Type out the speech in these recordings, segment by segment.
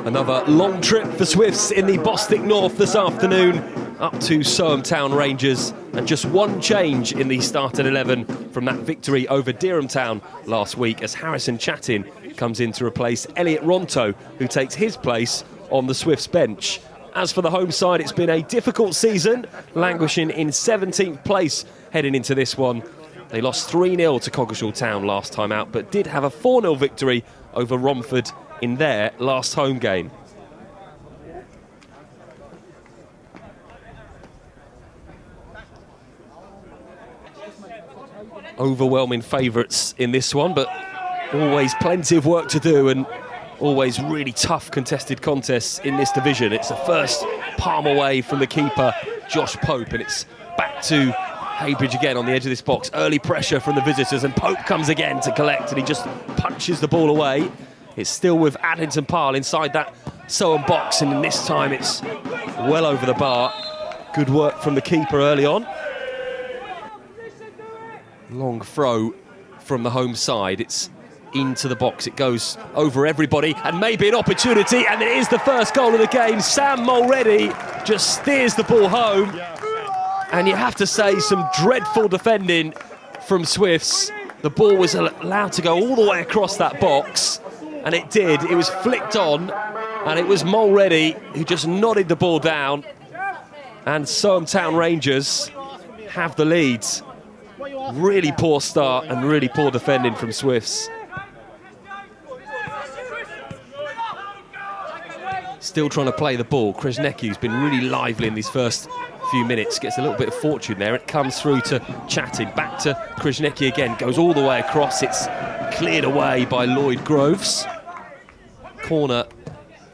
Another long trip for Swifts in the Bostik North this afternoon, up to Soham Town Rangers, and just one change in the starting 11 from that victory over Durham Town last week, as Harrison Chatin comes in to replace Elliot Ronto, who takes his place on the Swifts bench. As for the home side, it's been a difficult season, languishing in 17th place heading into this one. They lost 3-0 to Coggeshall Town last time out, but did have a 4-0 victory over Romford in their last home game. Overwhelming favourites in this one, but always plenty of work to do and always really tough contested contests in this division. It's the first palm away from the keeper, Josh Pope, and it's back to Heybridge again on the edge of this box. Early pressure from the visitors, and Pope comes again to collect, and he just punches the ball away. It's still with Adlington Parle inside that Soham box, and this time it's well over the bar. Good work from the keeper early on. Long throw from the home side. It's into the box. It goes over everybody, and maybe an opportunity, and it is the first goal of the game. Sam Mulready just steers the ball home, and you have to say some dreadful defending from Swifts. The ball was allowed to go all the way across that box, and it did. It was flicked on, and it was Mulready who just nodded the ball down, and Soham Town Rangers have the lead. Really poor start and really poor defending from Swifts. Still trying to play the ball. Krasniqi, who's been really lively in these first few minutes, gets a little bit of fortune there. It comes through to Chatin, back to Krasniqi again, goes all the way across. It's cleared away by Lloyd Groves. Corner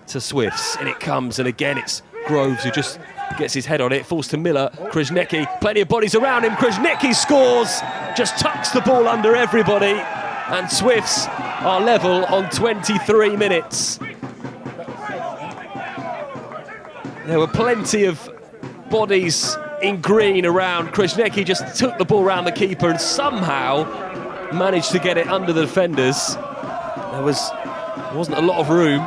to Swifts, and it comes, and again it's Groves who just gets his head on it, falls to Miller. Krasniqi, plenty of bodies around him. Krasniqi scores, just tucks the ball under everybody, and Swifts are level on 23 minutes. There were plenty of bodies in green around. Krasniqi just took the ball around the keeper and somehow managed to get it under the defenders. There wasn't a lot of room,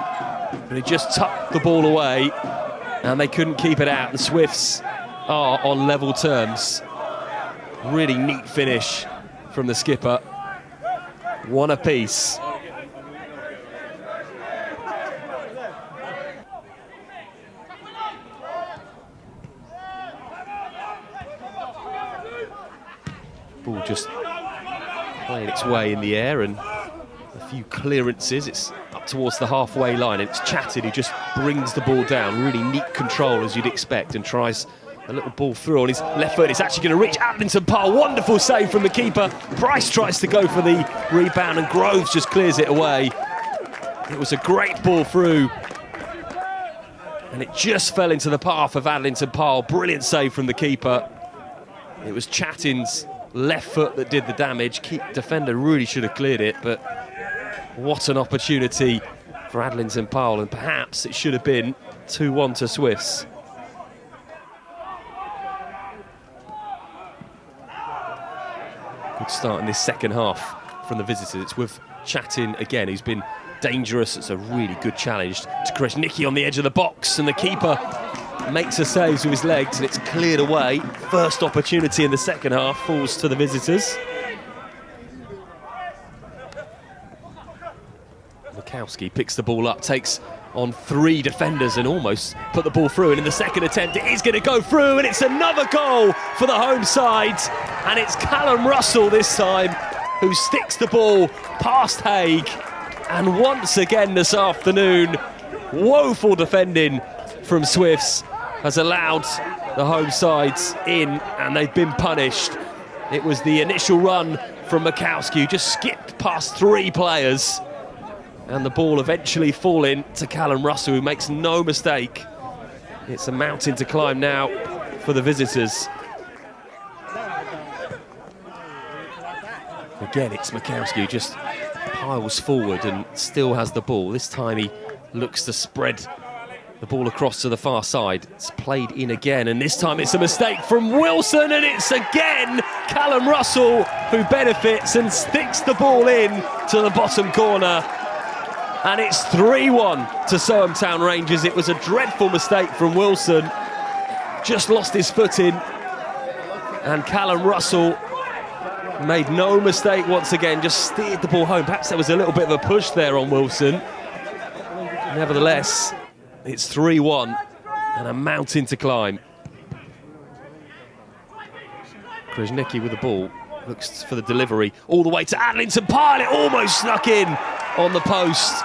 but he just tucked the ball away, and they couldn't keep it out. The Swifts are on level terms. Really neat finish from the skipper. One apiece. Ball just playing its way in the air, and a few clearances. It's up towards the halfway line. It's Chatin who just brings the ball down. Really neat control, as you'd expect, and tries a little ball through on his left foot. It's actually going to reach Adlington Parle. Wonderful save from the keeper. Price tries to go for the rebound, and Groves just clears it away. It was a great ball through, and it just fell into the path of Adlington Parle. Brilliant save from the keeper. It was Chatin's left foot that did the damage. Defender really should have cleared it, but what an opportunity for Adlington Parle, and perhaps it should have been 2-1 to Swifts. Good start in this second half from the visitors. It's with Chatin again, who's been dangerous. It's a really good challenge to Krasniqi on the edge of the box, and the keeper makes a save with his legs, and it's cleared away. First opportunity in the second half falls to the visitors. Mikowski picks the ball up, takes on 3 defenders and almost put the ball through, and in the second attempt it is going to go through, and it's another goal for the home side, and it's Callum Russell this time who sticks the ball past Haig. And once again this afternoon, woeful defending from Swifts has allowed the home sides in, and they've been punished. It was the initial run from Mikowski, who just skipped past 3 players, and the ball eventually falling to Callum Russell, who makes no mistake. It's a mountain to climb now for the visitors. Again, it's Mikowski who just piles forward and still has the ball. This time he looks to spread the ball across to the far side. It's played in again, and this time it's a mistake from Wilson, and it's again Callum Russell who benefits and sticks the ball in to the bottom corner. And it's 3-1 to Soham Town Rangers. It was a dreadful mistake from Wilson. Just lost his footing. And Callum Russell made no mistake once again, just steered the ball home. Perhaps there was a little bit of a push there on Wilson. Nevertheless, it's 3-1 and a mountain to climb. Krasnicki with the ball, looks for the delivery, all the way to Adlington Pyle. It almost snuck in on the post.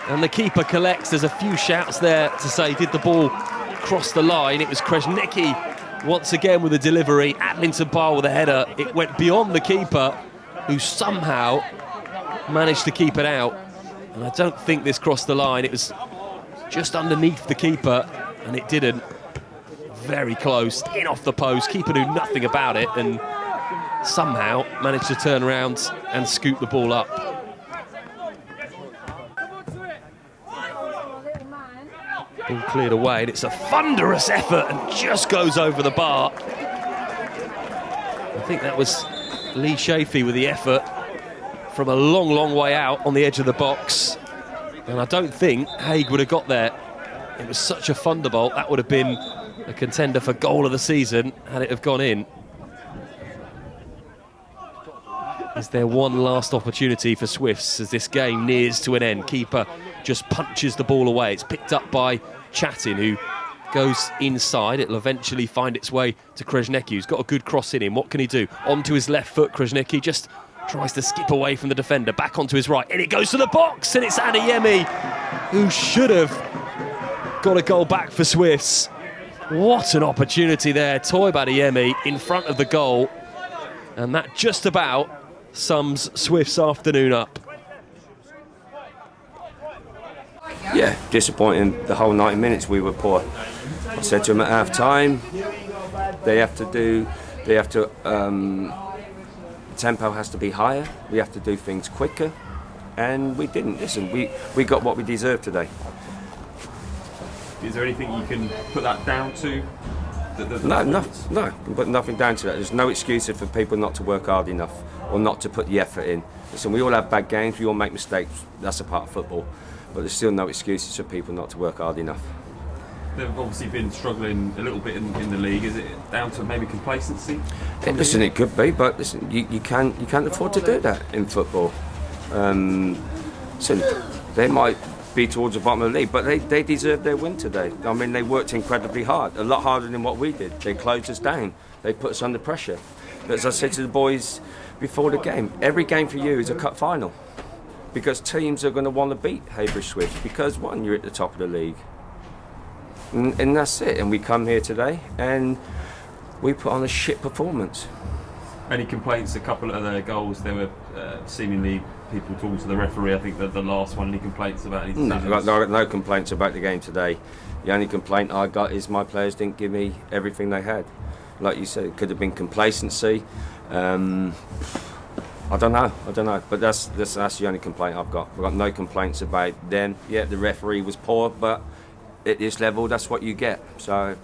And the keeper collects. There's a few shouts there to say, did the ball cross the line? It was Krasnicki once again with the delivery. Adlington Pyle with a header. It went beyond the keeper, who somehow managed to keep it out. And I don't think this crossed the line. It was just underneath the keeper, and it didn't. Very close, in off the post. Keeper knew nothing about it and somehow managed to turn around and scoop the ball up. Ball cleared away, and it's a thunderous effort and just goes over the bar. I think that was Lee Chafee with the effort from a long, long way out on the edge of the box. And I don't think Haig would have got there. It was such a thunderbolt. That would have been a contender for goal of the season had it have gone in. Is there one last opportunity for Swifts as this game nears to an end? Keeper just punches the ball away. It's picked up by Chatin, who goes inside. It'll eventually find its way to Krasnicki, who's got a good cross in him. What can he do? Onto his left foot, Krasnicki just tries to skip away from the defender, back onto his right, and it goes to the box, and it's Adeyemi, who should have got a goal back for Swifts. What an opportunity there. Toib Adeyemi in front of the goal, and that just about sums Swifts' afternoon up. Yeah, disappointing. The whole 90 minutes we were poor. I said to them at half time, the tempo has to be higher, we have to do things quicker, and we didn't. Listen, we got what we deserved today. Is there anything you can put that down to? No, but nothing down to that. There's no excuse for people not to work hard enough or not to put the effort in. Listen, we all have bad games, we all make mistakes, that's a part of football, but there's still no excuses for people not to work hard enough. They've obviously been struggling a little bit in the league. Is it down to maybe complacency? Listen, it could be, but listen, you can't afford to do that in football. So they might be towards the bottom of the league, but they deserve their win today. I mean, they worked incredibly hard, a lot harder than what we did. They closed us down. They put us under pressure. But as I said to the boys before the game, every game for you is a cup final, because teams are going to want to beat Heybridge Swifts because, one, you're at the top of the league. And that's it. And we come here today and we put on a shit performance. Any complaints? A couple of their goals, there were seemingly people talking to the referee. I think that the last one, any complaints about any decisions? No, I got no complaints about the game today. The only complaint I got is my players didn't give me everything they had. Like you said, it could have been complacency. I don't know. But that's the only complaint I've got. I've got no complaints about them. Yeah, the referee was poor, but at this level, that's what you get. So